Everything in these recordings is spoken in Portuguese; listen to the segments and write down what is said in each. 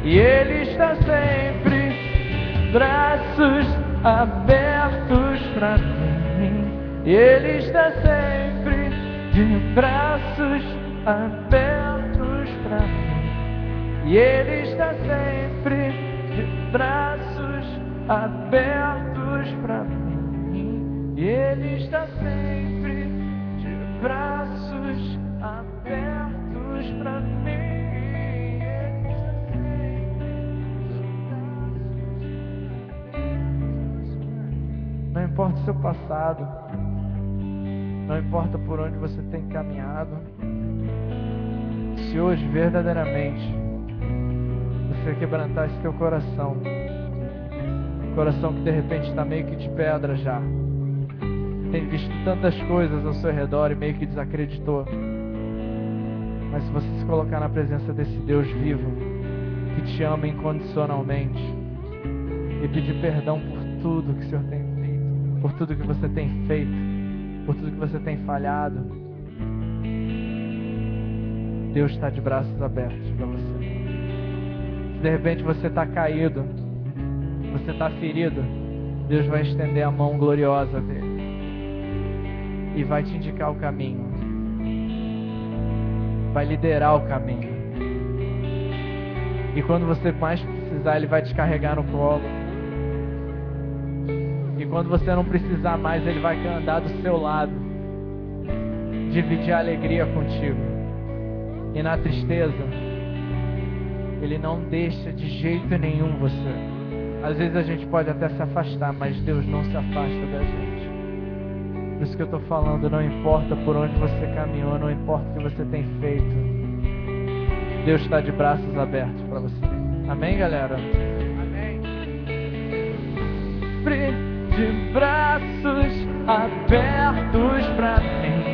E Ele está sempre braços abertos pra mim. E Ele está sempre de braços abertos pra mim. E Ele está sempre de braços abertos pra mim. E Ele está sempre de braços abertos pra mim. Não importa o seu passado, não importa por onde você tem caminhado, se hoje verdadeiramente você quebrantar esse teu coração, coração que de repente está meio que de pedra já, tem visto tantas coisas ao seu redor e meio que desacreditou, mas se você se colocar na presença desse Deus vivo, que te ama incondicionalmente, e pedir perdão por tudo que o Senhor tem feito, por tudo que você tem feito, por tudo que você tem falhado, Deus está de braços abertos para você. Se de repente você está caído, você está ferido, Deus vai estender a mão gloriosa dele e vai te indicar o caminho, vai liderar o caminho, e quando você mais precisar, Ele vai te carregar no colo. E quando você não precisar mais, Ele vai andar do seu lado, dividir a alegria contigo. E na tristeza, Ele não deixa de jeito nenhum você. Às vezes a gente pode até se afastar, mas Deus não se afasta da gente. Por isso que eu estou falando, não importa por onde você caminhou, não importa o que você tem feito, Deus está de braços abertos para você. Amém, galera? Amém. De braços abertos pra mim,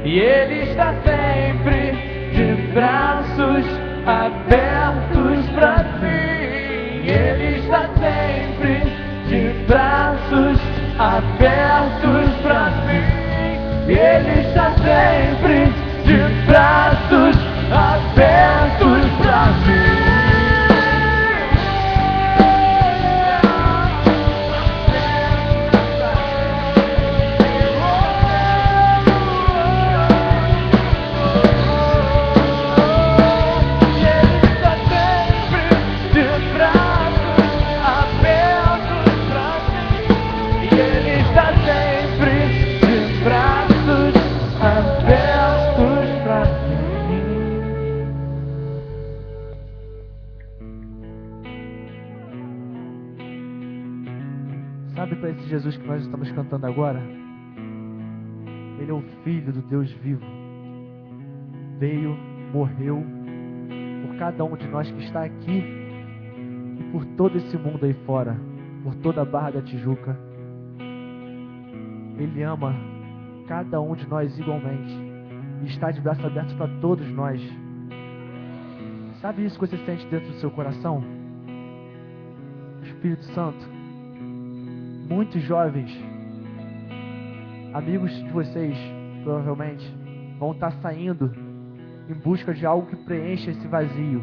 e Ele está sempre de braços abertos pra mim. Ele está sempre de braços abertos pra mim. Ele está sempre de braços abertos pra mim. Sabe, para esse Jesus que nós estamos cantando agora, Ele é o Filho do Deus vivo. Veio, morreu por cada um de nós que está aqui e por todo esse mundo aí fora, por toda a Barra da Tijuca. Ele ama cada um de nós igualmente e está de braços abertos para todos nós. Sabe isso que você sente dentro do seu coração? O Espírito Santo. Muitos jovens, amigos de vocês, provavelmente, vão estar saindo em busca de algo que preencha esse vazio.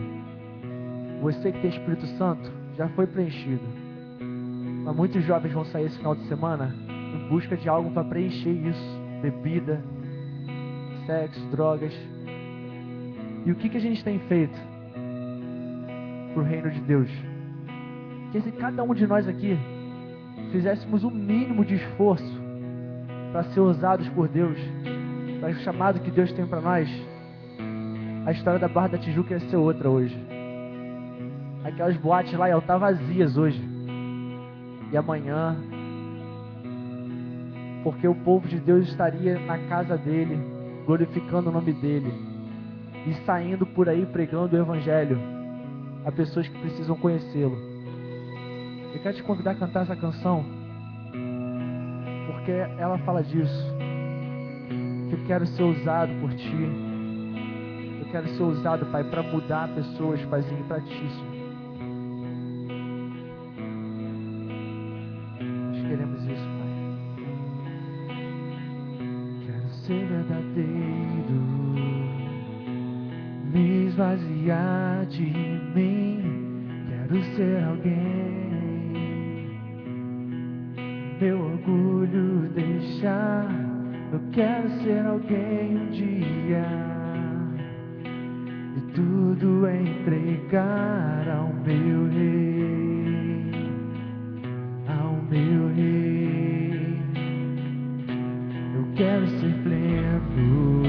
Você que tem Espírito Santo, já foi preenchido. Mas muitos jovens vão sair esse final de semana em busca de algo para preencher isso. Bebida, sexo, drogas. E o que a gente tem feito para o reino de Deus? Que se cada um de nós aqui fizéssemos o mínimo de esforço para ser usados por Deus, para o chamado que Deus tem para nós, a história da Barra da Tijuca ia ser outra hoje. Aquelas boates lá iam estar vazias hoje. E amanhã, porque o povo de Deus estaria na casa dele, glorificando o nome dele e saindo por aí pregando o Evangelho a pessoas que precisam conhecê-lo. Eu quero te convidar a cantar essa canção, porque ela fala disso. Que eu quero ser usado por Ti. Eu quero ser usado, Pai, para mudar pessoas, Paizinho, para Ti, Senhor. Nós queremos isso, Pai. Quero ser verdadeiro, me esvaziar de mim quero ser alguém um dia e tudo entregar ao meu Rei, ao meu Rei. Eu quero ser pleno,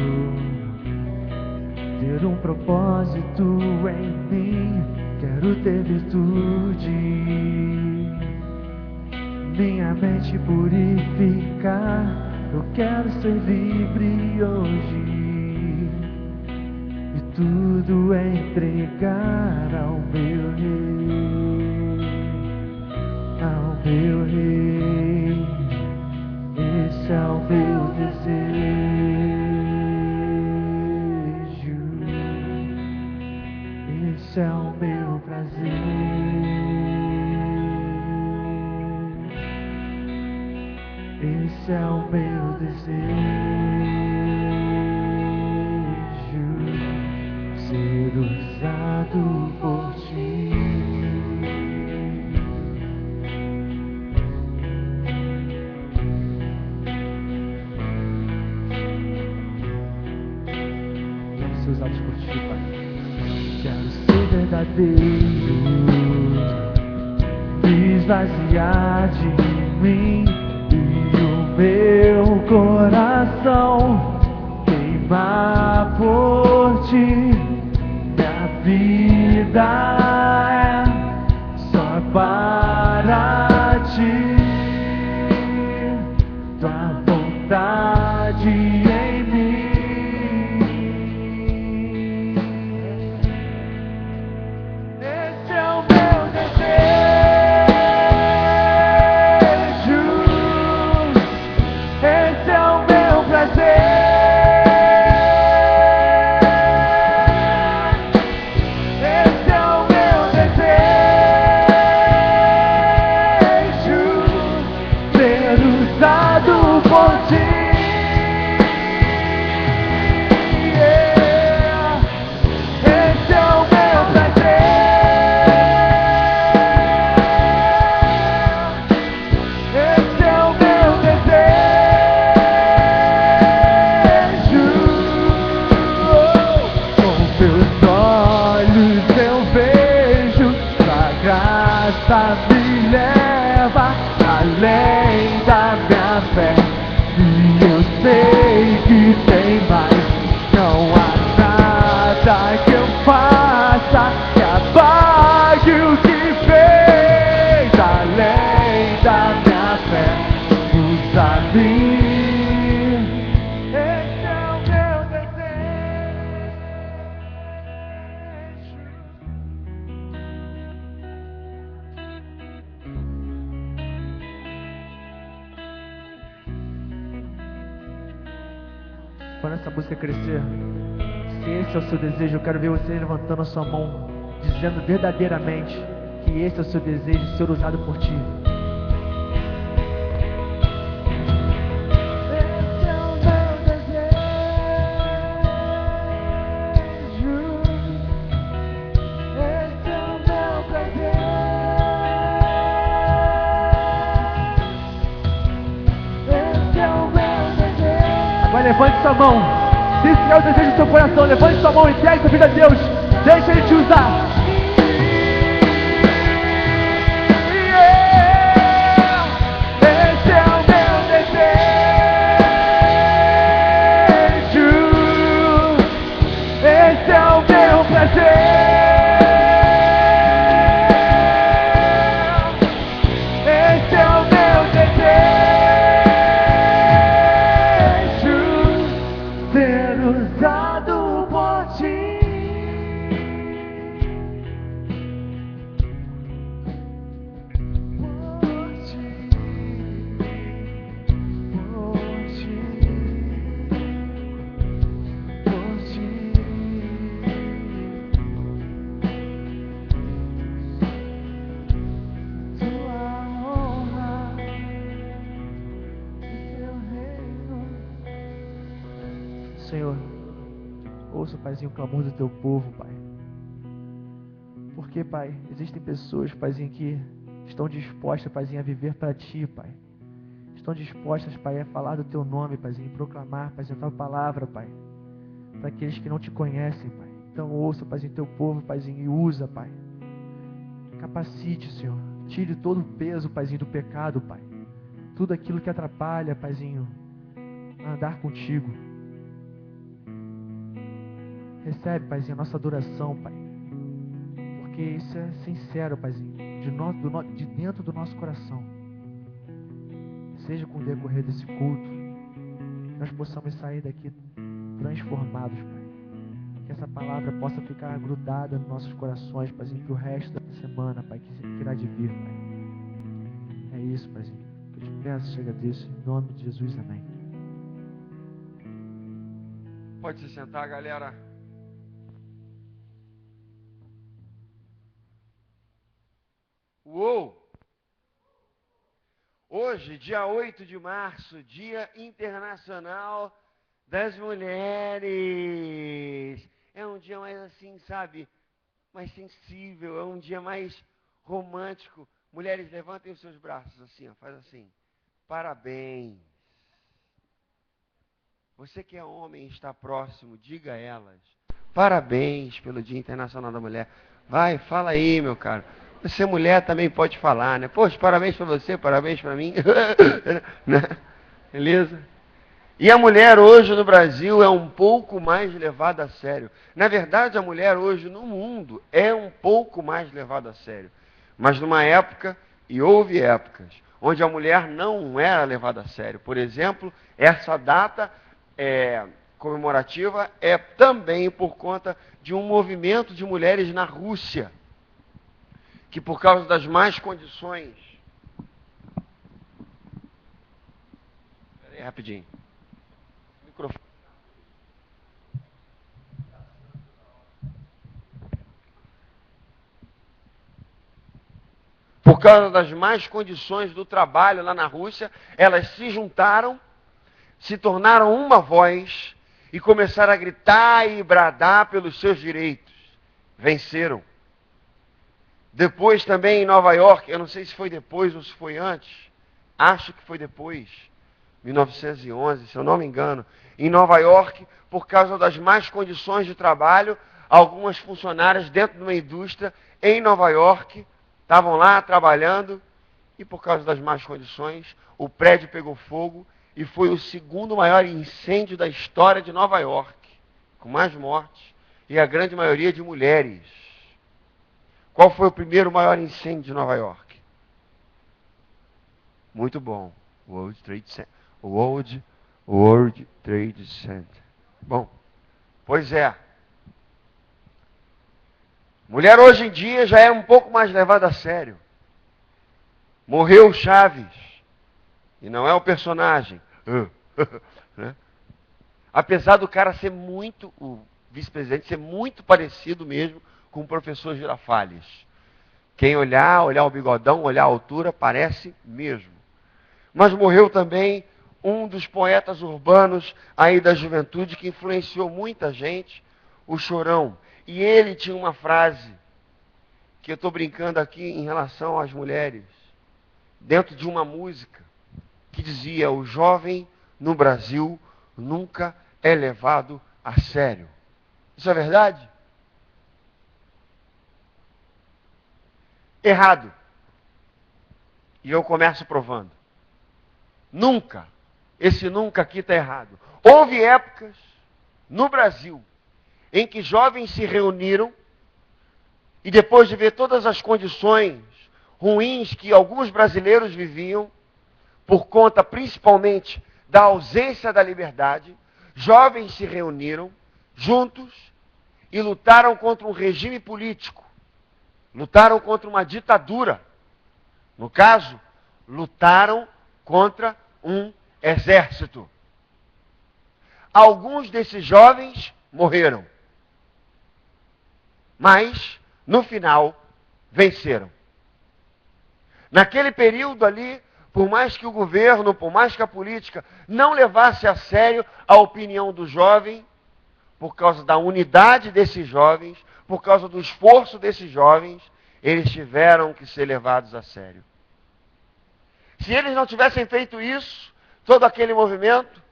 ter um propósito em mim. Quero ter virtude, minha mente purificar. Eu quero ser livre hoje e tudo entregar ao meu Rei, ao meu Rei. Esse é o meu desejo, esse é o meu prazer. Esse é o meu desejo, ser usado por ti. Quero ser usado por ti, Pai. Quero ser verdadeiro, me esvaziar de mim. Meu coração queimar por ti. Minha vida é só para ti. Tua vontade em mim. Esse é o meu desejo. Esse é o meu prazer. Esse é o meu desejo, ser usado por ti. Esse é o meu prazer. Esse é o meu desejo. Com meus olhos eu vejo, tua graça me leva além da minha fé. E eu sei que tem mais. Não há nada que eu faça que apague o que fez. Além da minha fé, usa-me. Esse é o meu desejo. Quando essa música crescer, se esse é o seu desejo, eu quero ver você levantando a sua mão, dizendo verdadeiramente que esse é o seu desejo, ser usado por ti. Esse é o meu desejo, esse é o meu prazer. Esse é o meu desejo. Agora levante sua mão. Se esse é o desejo do seu coração, levante sua mão e entregue sua vida a Deus. Deixa Ele te usar. Esse é o meu desejo, esse é o meu prazer. Esse é o meu desejo, ser usado por ti. Senhor, ouça, Paizinho, o clamor do teu povo, Pai. Porque, Pai, existem pessoas, Paizinho, que estão dispostas, Paizinho, a viver para ti, Pai. estão dispostas, Pai, a falar do Teu nome, Paizinho, proclamar, Paizinho, a Tua palavra, Pai, para aqueles que não Te conhecem, Pai. Então ouça, Paizinho, Teu povo, Paizinho, e usa, Pai. Capacite, Senhor. Tire todo o peso, Paizinho, do pecado, Pai. Tudo aquilo que atrapalha, Paizinho, a andar contigo. Recebe, Paizinho, a nossa adoração, Pai. Porque isso é sincero, Paizinho, de dentro do nosso coração. Seja com o decorrer desse culto, nós possamos sair daqui transformados, Pai. Que essa palavra possa ficar grudada nos nossos corações, Paizinho, para o resto da semana, Pai, que irá de vir, Pai. É isso, Paizinho. Que eu te peço, chega disso, em nome de Jesus, amém. Pode se sentar, galera. Uou! Hoje, dia 8 de março, Dia Internacional das Mulheres. É um dia mais assim, sabe, mais sensível, é um dia mais romântico. Mulheres, levantem os seus braços assim, ó, faz assim. Parabéns. Você que é homem e está próximo, diga a elas. Parabéns pelo Dia Internacional da Mulher. Vai, fala aí, meu caro. Você mulher também pode falar, né? Poxa, parabéns para você, parabéns para mim. Né? Beleza? E a mulher hoje no Brasil é um pouco mais levada a sério. Na verdade, a mulher hoje no mundo é um pouco mais levada a sério. Mas numa época, e houve épocas, onde a mulher não era levada a sério. Por exemplo, essa data comemorativa é também por conta de um movimento de mulheres na Rússia, que por causa das más condições... Espera aí, rapidinho. Microfone. Por causa das más condições do trabalho lá na Rússia, elas se juntaram, se tornaram uma voz e começaram a gritar e bradar pelos seus direitos. Venceram. Depois também em Nova York, eu não sei se foi depois ou se foi antes, acho que foi depois, 1911, se eu não me engano, em Nova York, por causa das más condições de trabalho, algumas funcionárias dentro de uma indústria em Nova York estavam lá trabalhando e por causa das más condições, o prédio pegou fogo e foi o segundo maior incêndio da história de Nova York, com mais mortes e a grande maioria de mulheres. Qual foi o primeiro maior incêndio de Nova York? Muito bom. World Trade Center. Bom, pois é. Mulher hoje em dia já é um pouco mais levada a sério. Morreu Chaves. E não é o personagem. Né? Apesar do cara ser muito, o vice-presidente ser muito parecido mesmo com o professor Girafales. Quem olhar o bigodão, olhar a altura, parece mesmo. Mas morreu também um dos poetas urbanos aí da juventude que influenciou muita gente, o Chorão. E ele tinha uma frase que eu estou brincando aqui em relação às mulheres, dentro de uma música, que dizia: o jovem no Brasil nunca é levado a sério. Isso é verdade? Errado. E eu começo provando. Nunca. Esse nunca aqui está errado. Houve épocas no Brasil em que jovens se reuniram e depois de ver todas as condições ruins que alguns brasileiros viviam, por conta principalmente da ausência da liberdade, jovens se reuniram juntos e lutaram contra um regime político. Lutaram contra uma ditadura. No caso, lutaram contra um exército. Alguns desses jovens morreram. Mas, no final, venceram. Naquele período ali, por mais que o governo, por mais que a política não levasse a sério a opinião do jovem, por causa da unidade desses jovens, por causa do esforço desses jovens, eles tiveram que ser levados a sério. Se eles não tivessem feito isso, todo aquele movimento,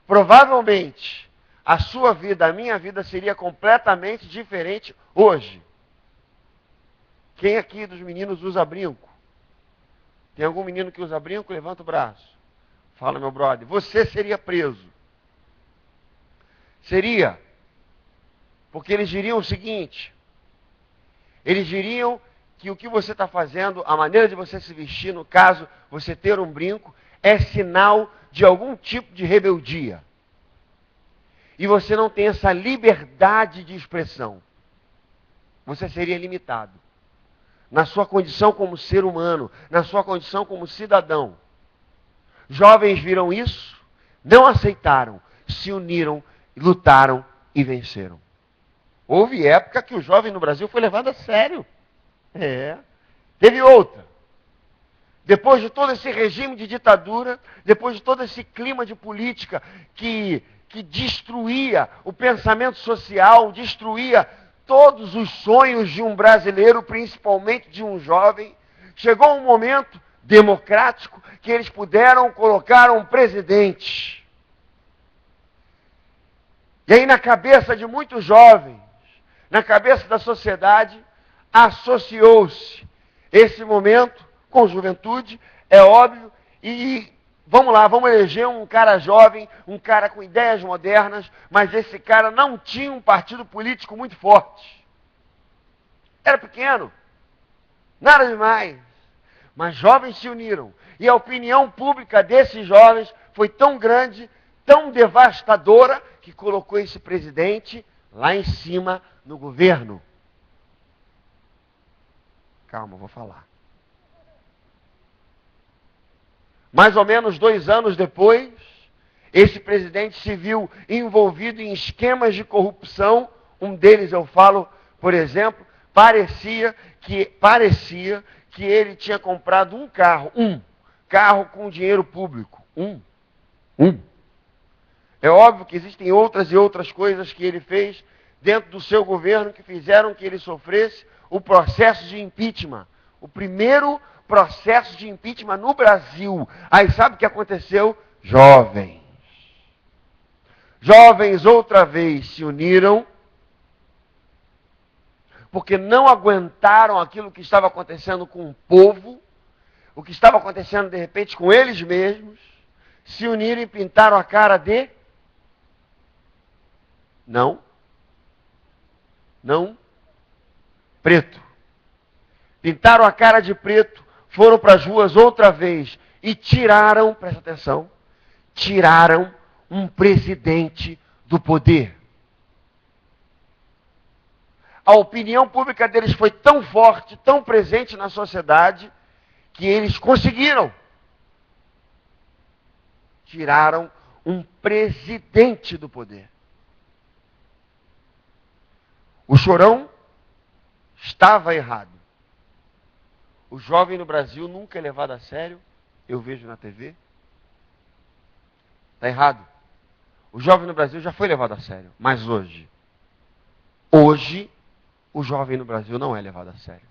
provavelmente a sua vida, a minha vida seria completamente diferente hoje. Quem aqui dos meninos usa brinco? Tem algum menino que usa brinco? Levanta o braço. Fala, meu brother. Você seria preso. Seria. Porque eles diriam o seguinte. Eles diriam que o que você está fazendo, a maneira de você se vestir, no caso, você ter um brinco, é sinal de algum tipo de rebeldia. E você não tem essa liberdade de expressão. Você seria limitado. Na sua condição como ser humano, na sua condição como cidadão. Jovens viram isso, não aceitaram, se uniram, lutaram e venceram. Houve época que o jovem no Brasil foi levado a sério. Teve outra. Depois de todo esse regime de ditadura, depois de todo esse clima de política que destruía o pensamento social, destruía todos os sonhos de um brasileiro, principalmente de um jovem, chegou um momento democrático que eles puderam colocar um presidente. E aí na cabeça de muitos jovens, na cabeça da sociedade, associou-se esse momento com juventude, é óbvio, e vamos lá, vamos eleger um cara jovem, um cara com ideias modernas, mas esse cara não tinha um partido político muito forte. Era pequeno, nada demais. Mas jovens se uniram, e a opinião pública desses jovens foi tão grande, tão devastadora, que colocou esse presidente lá em cima no governo. Calma, vou falar. Mais ou menos 2 anos depois, esse presidente se viu envolvido em esquemas de corrupção. Um deles, eu falo, por exemplo, parecia que ele tinha comprado um carro com dinheiro público. É óbvio que existem outras e outras coisas que ele fez dentro do seu governo que fizeram que ele sofresse o processo de impeachment. O primeiro processo de impeachment no Brasil. Aí sabe o que aconteceu? Jovens outra vez se uniram porque não aguentaram aquilo que estava acontecendo com o povo, o que estava acontecendo de repente com eles mesmos, se uniram e pintaram a cara de não preto. Pintaram a cara de preto, foram para as ruas outra vez e tiraram, presta atenção, tiraram um presidente do poder. A opinião pública deles foi tão forte, tão presente na sociedade, que eles conseguiram. Tiraram um presidente do poder. O Chorão estava errado. O jovem no Brasil nunca é levado a sério. Eu vejo na TV. Está errado. O jovem no Brasil já foi levado a sério. Mas hoje, o jovem no Brasil não é levado a sério.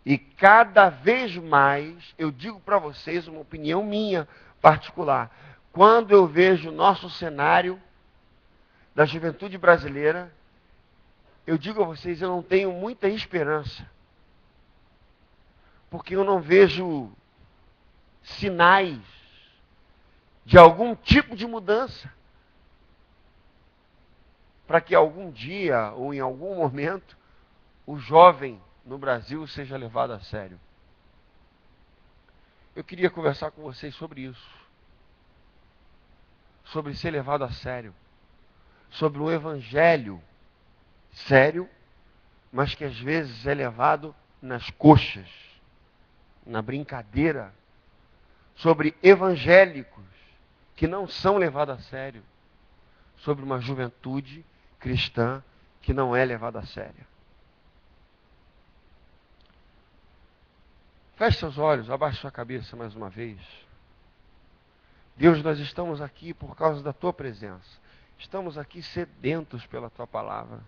E cada vez mais, eu digo para vocês uma opinião minha particular. Quando eu vejo o nosso cenário da juventude brasileira, eu digo a vocês, eu não tenho muita esperança. Porque eu não vejo sinais de algum tipo de mudança. Para que algum dia, ou em algum momento, o jovem no Brasil seja levado a sério. Eu queria conversar com vocês sobre isso. Sobre ser levado a sério. Sobre um evangelho sério, mas que às vezes é levado nas coxas, na brincadeira. Sobre evangélicos que não são levados a sério. Sobre uma juventude cristã que não é levada a sério. Feche seus olhos, abaixe sua cabeça mais uma vez. Deus, nós estamos aqui por causa da Tua presença. Estamos aqui sedentos pela Tua palavra.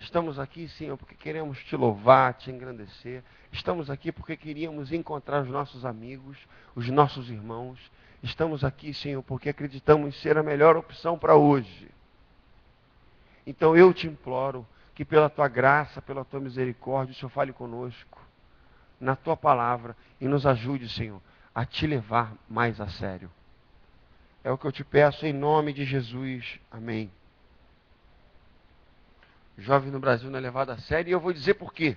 Estamos aqui, Senhor, porque queremos te louvar, te engrandecer. Estamos aqui porque queríamos encontrar os nossos amigos, os nossos irmãos. Estamos aqui, Senhor, porque acreditamos ser a melhor opção para hoje. Então eu te imploro que pela tua graça, pela tua misericórdia, o Senhor fale conosco na tua palavra e nos ajude, Senhor, a te levar mais a sério. É o que eu te peço em nome de Jesus. Amém. Jovem no Brasil não é levado a sério, e eu vou dizer por quê.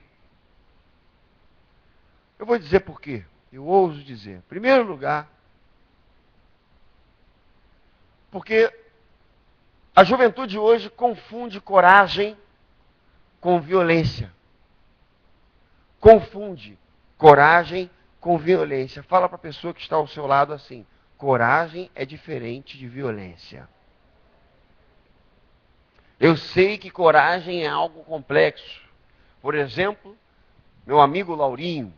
Eu vou dizer por quê. Eu ouso dizer. Em primeiro lugar, porque a juventude hoje confunde coragem com violência. Confunde coragem com violência. Fala para a pessoa que está ao seu lado assim: coragem é diferente de violência. Eu sei que coragem é algo complexo. Por exemplo, meu amigo Laurinho,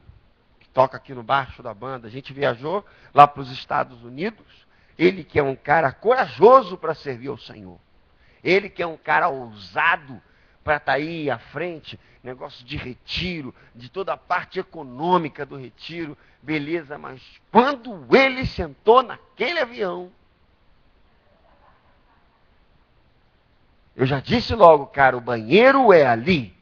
que toca aqui no baixo da banda, a gente viajou lá para os Estados Unidos. Ele que é um cara corajoso para servir ao Senhor. Ele que é um cara ousado para estar aí à frente, negócio de retiro, de toda a parte econômica do retiro, beleza, mas quando ele sentou naquele avião, eu já disse logo, cara, o banheiro é ali.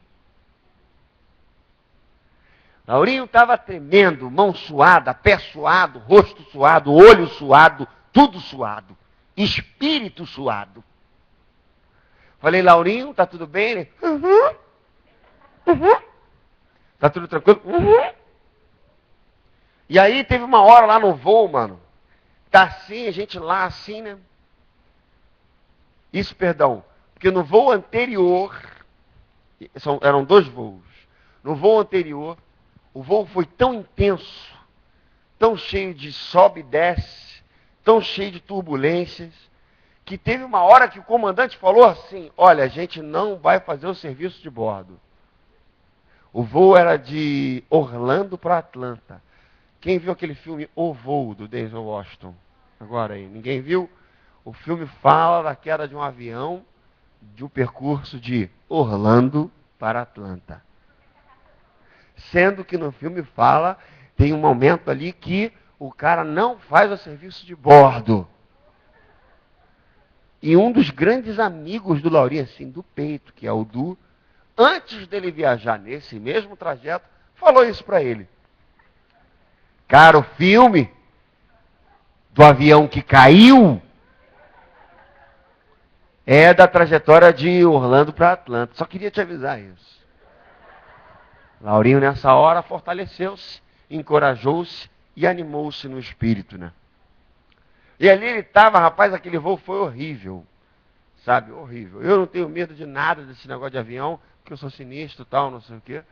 Laurinho estava tremendo, mão suada, pé suado, rosto suado, olho suado, tudo suado, espírito suado. Falei, Laurinho, tá tudo bem? Ele, tá tudo tranquilo? E aí teve uma hora lá no voo, mano, tá assim, a gente lá assim, né? Isso, perdão, porque no voo anterior, eram 2 voos, no voo anterior, o voo foi tão intenso, tão cheio de sobe e desce, tão cheio de turbulências, que teve uma hora que o comandante falou assim: olha, a gente não vai fazer o serviço de bordo. O voo era de Orlando para Atlanta. Quem viu aquele filme O Voo, do Denzel Washington? Agora aí, ninguém viu? O filme fala da queda de um avião, de um percurso de Orlando para Atlanta. Sendo que no filme fala, tem um momento ali que o cara não faz o serviço de bordo. E um dos grandes amigos do Laurinho, assim, do peito, que é o Du, antes dele viajar nesse mesmo trajeto, falou isso para ele. Cara, o filme do avião que caiu é da trajetória de Orlando para Atlanta. Só queria te avisar isso. Laurinho, nessa hora, fortaleceu-se, encorajou-se e animou-se no espírito, né? E ali ele estava, rapaz, aquele voo foi horrível. Sabe, horrível. Eu não tenho medo de nada desse negócio de avião, porque eu sou sinistro e tal, não sei o quê.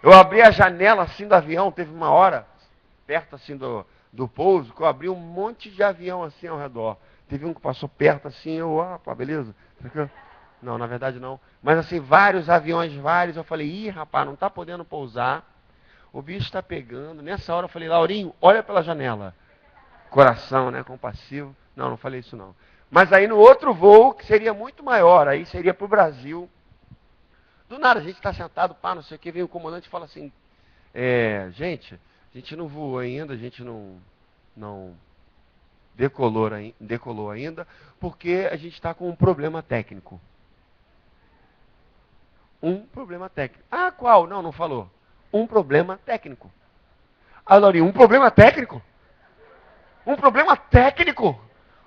Eu abri a janela assim do avião, teve uma hora, perto assim do pouso, que eu abri um monte de avião assim ao redor. Teve um que passou perto assim, eu, opa, beleza? Não, na verdade não. Mas assim, vários aviões, eu falei, ih, rapaz, não está podendo pousar. O bicho está pegando. Nessa hora eu falei, Laurinho, olha pela janela. Coração, né, compassivo. Não falei isso não. Mas aí no outro voo, que seria muito maior, aí seria para o Brasil. Do nada, a gente está sentado, pá, não sei o que, vem o comandante e fala assim, gente, a gente não voou ainda, a gente não decolou ainda, porque a gente está com um problema técnico. Um problema técnico. Ah, qual? Não falou. Um problema técnico. Ah, Laurinho, um problema técnico? Um problema técnico?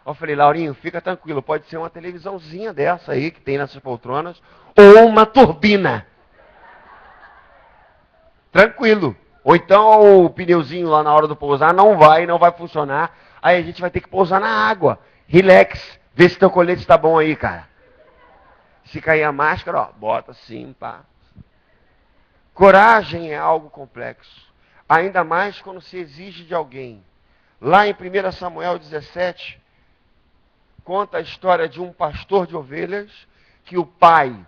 Eu falei, Laurinho, fica tranquilo, pode ser uma televisãozinha dessa aí, que tem nessas poltronas, ou uma turbina. Tranquilo. Ou então o pneuzinho lá na hora do pousar não vai funcionar, aí a gente vai ter que pousar na água. Relax, vê se teu colete está bom aí, cara. Se cair a máscara, ó, bota assim, pá. Coragem é algo complexo. Ainda mais quando se exige de alguém. Lá em 1 Samuel 17, conta a história de um pastor de ovelhas, que o pai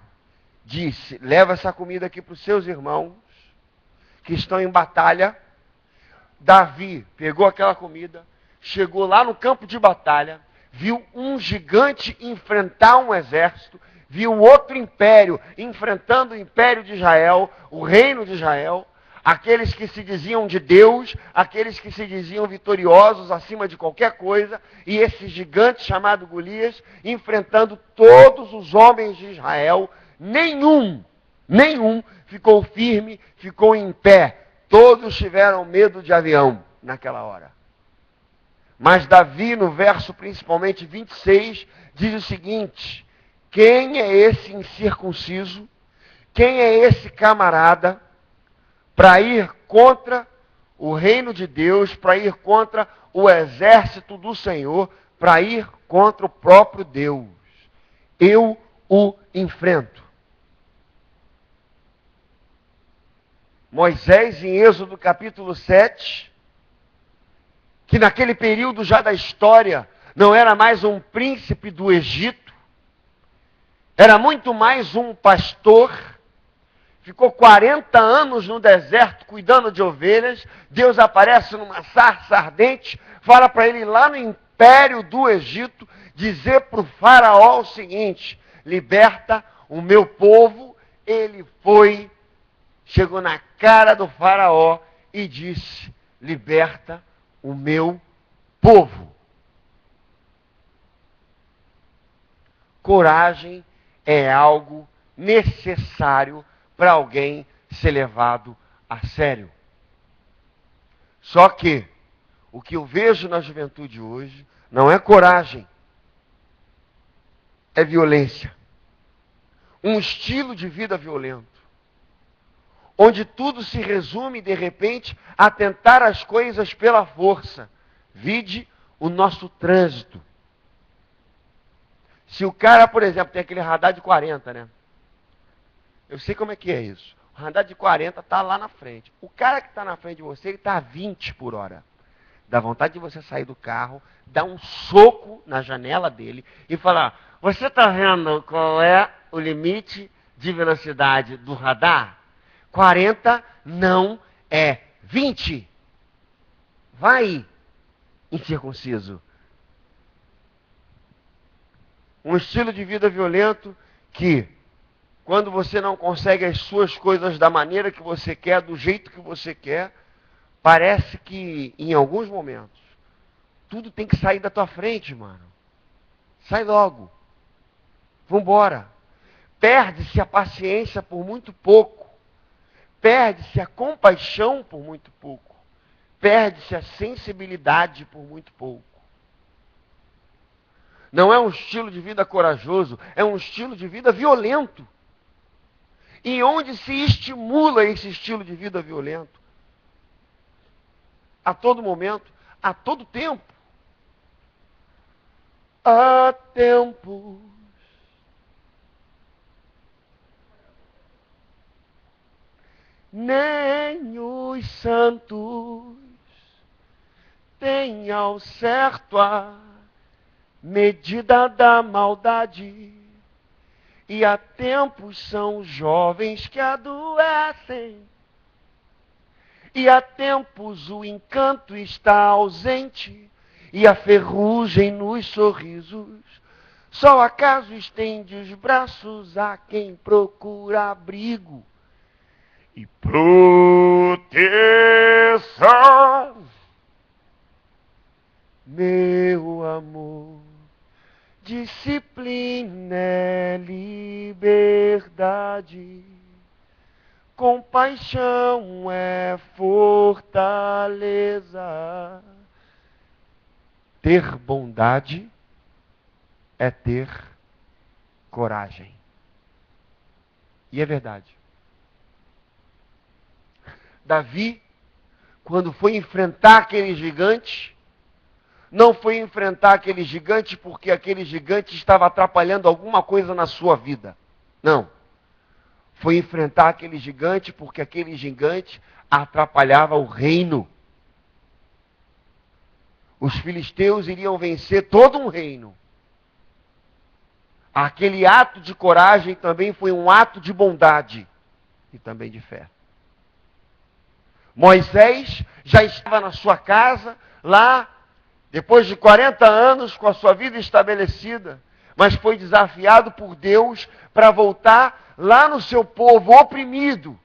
disse, leva essa comida aqui para os seus irmãos, que estão em batalha. Davi pegou aquela comida, chegou lá no campo de batalha, viu um gigante enfrentar um exército, viu outro império enfrentando o império de Israel, o reino de Israel, aqueles que se diziam de Deus, aqueles que se diziam vitoriosos acima de qualquer coisa, e esse gigante chamado Golias, enfrentando todos os homens de Israel, nenhum ficou firme, ficou em pé. Todos tiveram medo de avião naquela hora. Mas Davi, no verso principalmente 26, diz o seguinte: quem é esse incircunciso? Quem é esse camarada para ir contra o reino de Deus, para ir contra o exército do Senhor, para ir contra o próprio Deus? Eu o enfrento. Moisés, em Êxodo capítulo 7, que naquele período já da história não era mais um príncipe do Egito, era muito mais um pastor. Ficou 40 anos no deserto cuidando de ovelhas. Deus aparece numa sarça ardente, fala para ele lá no império do Egito, dizer para o faraó o seguinte: liberta o meu povo. Ele foi, chegou na cara do faraó e disse: liberta o meu povo. Coragem é algo necessário para alguém ser levado a sério. Só que o que eu vejo na juventude hoje não é coragem, é violência. Um estilo de vida violento, onde tudo se resume, de repente, a tentar as coisas pela força. Vide o nosso trânsito. Se o cara, por exemplo, tem aquele radar de 40, né? Eu sei como é que é isso. O radar de 40 está lá na frente. O cara que está na frente de você, ele está a 20 por hora. Dá vontade de você sair do carro, dar um soco na janela dele e falar: você está vendo qual é o limite de velocidade do radar? 40 não é 20. Vai, incircunciso. Um estilo de vida violento que, quando você não consegue as suas coisas da maneira que você quer, do jeito que você quer, parece que, em alguns momentos, tudo tem que sair da tua frente, mano. Sai logo. Vambora. Perde-se a paciência por muito pouco. Perde-se a compaixão por muito pouco. Perde-se a sensibilidade por muito pouco. Não é um estilo de vida corajoso, é um estilo de vida violento. E onde se estimula esse estilo de vida violento? A todo momento, a todo tempo. Há tempos nem os santos têm ao certo a medida da maldade. E há tempos são jovens que adoecem. E há tempos o encanto está ausente. E a ferrugem nos sorrisos. Só acaso estende os braços a quem procura abrigo e proteção. Meu amor, disciplina é liberdade, compaixão é fortaleza. Ter bondade é ter coragem. E é verdade. Davi, quando foi enfrentar aquele gigante, não foi enfrentar aquele gigante porque aquele gigante estava atrapalhando alguma coisa na sua vida. Não. Foi enfrentar aquele gigante porque aquele gigante atrapalhava o reino. Os filisteus iriam vencer todo um reino. Aquele ato de coragem também foi um ato de bondade e também de fé. Moisés já estava na sua casa, lá, depois de 40 anos, com a sua vida estabelecida. mas foi desafiado por Deus para voltar lá no seu povo oprimido.